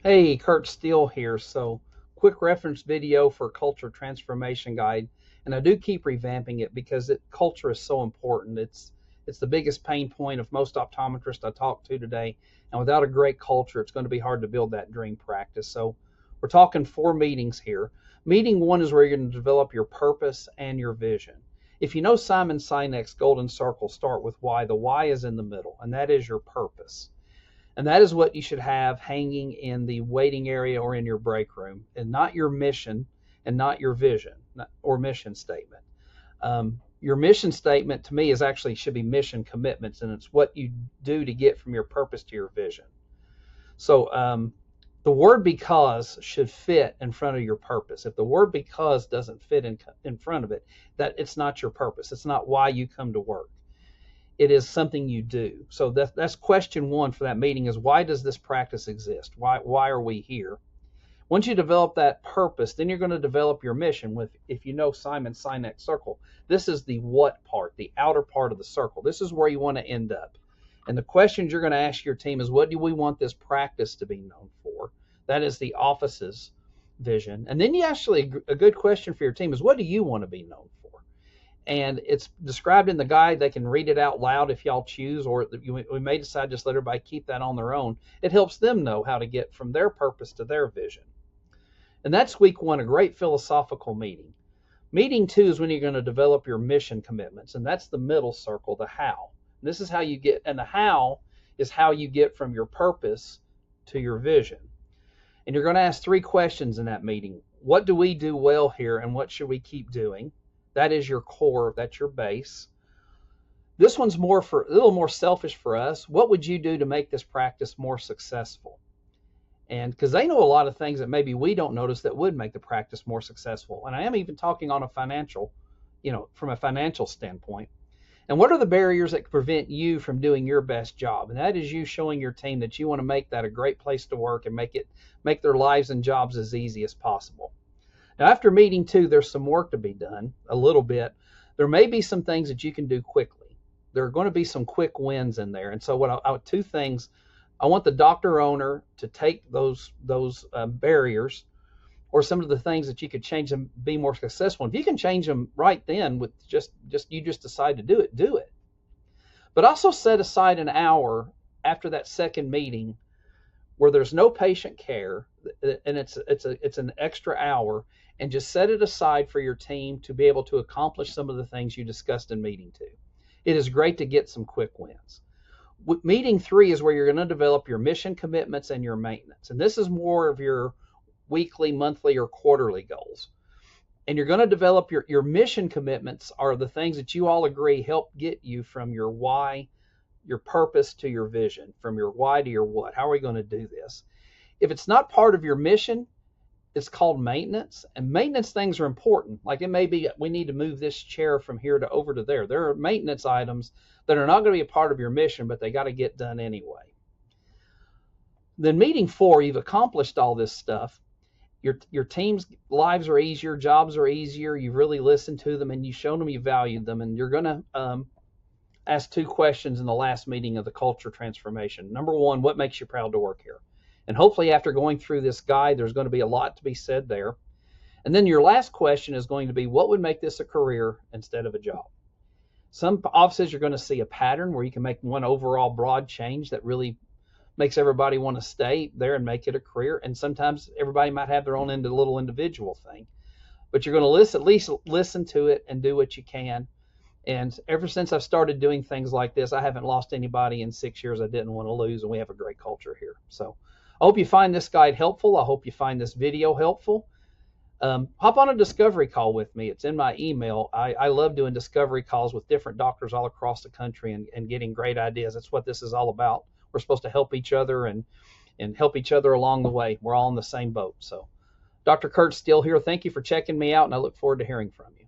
Hey, Kurt Steele here. So, quick reference video for Culture Transformation Guide, and I do keep revamping it because culture is so important. It's the biggest pain point of most optometrists I talk to today, and without a great culture, it's going to be hard to build that dream practice. So, we're talking four meetings here. Meeting one is where you're going to develop your purpose and your vision. If you know Simon Sinek's Golden Circle, start with why. The why is in the middle, and that is your purpose. And that is what you should have hanging in the waiting area or in your break room, and not your mission and not your vision or mission statement. Your mission statement to me is actually should be mission commitments, and it's what you do to get from your purpose to your vision. So the word because should fit in front of your purpose. If the word because doesn't fit in front of it, that it's not your purpose. It's not why you come to work. It is something you do. So that's question one for that meeting is why does this practice exist? Why are we here? Once you develop that purpose, then you're going to develop your mission with, if you know Simon Sinek's circle, this is the what part, the outer part of the circle. This is where you want to end up. And the questions you're going to ask your team is what do we want this practice to be known for? That is the office's vision. And then you actually, a good question for your team is what do you want to be known for? And it's described in the guide. They can read it out loud if y'all choose, or we may decide just let everybody keep that on their own. It helps them know how to get from their purpose to their vision. And that's week one, a great philosophical meeting. Meeting two is when you're going to develop your mission commitments, and that's the middle circle, the how. And this is how you get, and the how is how you get from your purpose to your vision. And you're going to ask three questions in that meeting. What do we do well here, and what should we keep doing? That is your core, that's your base. This one's a little more selfish for us. What would you do to make this practice more successful? And because they know a lot of things that maybe we don't notice that would make the practice more successful. And I am even talking on a financial, from a financial standpoint. And what are the barriers that prevent you from doing your best job? And that is you showing your team that you want to make that a great place to work and make their lives and jobs as easy as possible. Now, after meeting two, there's some work to be done, a little bit. There may be some things that you can do quickly. There are going to be some quick wins in there. And so two things, I want the doctor owner to take those barriers or some of the things that you could change them, be more successful. If you can change them right then with you just decide to do it. But also set aside an hour after that second meeting where there's no patient care, and it's an extra hour, and just set it aside for your team to be able to accomplish some of the things you discussed in meeting two. It is great to get some quick wins. Meeting three is where you're going to develop your mission commitments and your maintenance. And this is more of your weekly, monthly, or quarterly goals. And you're going to develop your mission commitments are the things that you all agree help get you from your why, your purpose to your vision, from your why to your what. How are we going to do this? If it's not part of your mission, it's called maintenance, and maintenance things are important. Like it may be we need to move this chair from here to over to there. There are maintenance items that are not going to be a part of your mission, but they got to get done anyway. Then meeting four, you've accomplished all this stuff. Your team's lives are easier, jobs are easier. You've really listened to them and you've shown them you valued them, and you're going to ask two questions in the last meeting of the culture transformation. Number one, what makes you proud to work here? And hopefully after going through this guide, there's going to be a lot to be said there. And then your last question is going to be, what would make this a career instead of a job? Some offices you're going to see a pattern where you can make one overall broad change that really makes everybody want to stay there and make it a career. And sometimes everybody might have their own little individual thing. But you're going to at least listen to it and do what you can. And ever since I've started doing things like this, I haven't lost anybody in 6 years I didn't want to lose, and we have a great culture here. So I hope you find this guide helpful. I hope you find this video helpful. Hop on a discovery call with me. It's in my email. I love doing discovery calls with different doctors all across the country and getting great ideas. That's what this is all about. We're supposed to help each other and help each other along the way. We're all in the same boat. So Dr. Kurt Steele here. Thank you for checking me out, and I look forward to hearing from you.